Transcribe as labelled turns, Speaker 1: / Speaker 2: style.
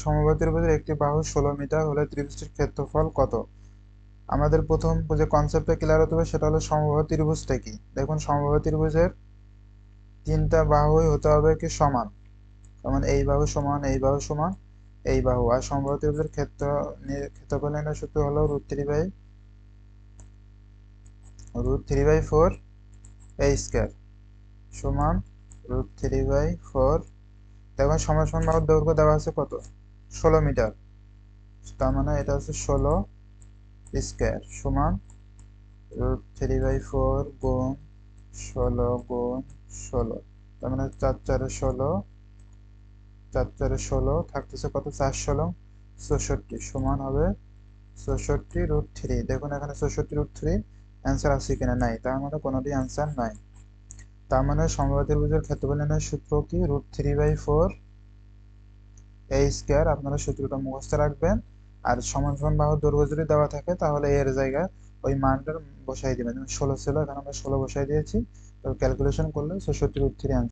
Speaker 1: সমবাহু ত্রিভুজের একটি বাহু 16 মিটার হলে ত্রিভুজটির ক্ষেত্রফল কত? আমাদের প্রথম যে কনসেপ্টটা ক্লিয়ার হতে হবে সেটা হলো সমবাহু ত্রিভুজটা কি। দেখুন সমবাহু ত্রিভুজের তিনটা বাহুই হতে হবে কি সমান, যেমন এই বাহু সমান, এই বাহু সমান, এই বাহু। আর সমবাহু ত্রিভুজের ক্ষেত্রফল নির্ণয়ের সূত্র হলো √3/4 a স্কয়ার সমান √3/4। দেখুন সমান সমান বাহুর দৈর্ঘ্য দেওয়া আছে কত? 16 মিটার। তার মানে এটা হচ্ছে 16 স্কয়ার সমান √3/4 গুণ 16 গুণ 16। তার মানে 4×4 = 16, 4×4 = 16, থাকতেছে কত? 4×16 = 64 সমান হবে 64√3। দেখুন এখানে 64√3 অ্যান্সার আছে কিনা, নাই, তার মানে কোনোটি অ্যান্সার নাই। তার মানে সমবাহু ত্রিভুজের ক্ষেত্রফল নির্ণয়ের সূত্র কি? √3/4 a স্কয়ার। আপনারা সূত্রটা মুখস্থ রাখবেন। আর সমান সমান বাহুর দৈর্ঘ্য যদি দেওয়া থাকে তাহলে এর জায়গায় ওই মানটা বসাই দিবেন। 16 ছিল, এখানে আমরা 16 বসাই দিয়েছি। তো ক্যালকুলেশন করলে 64√3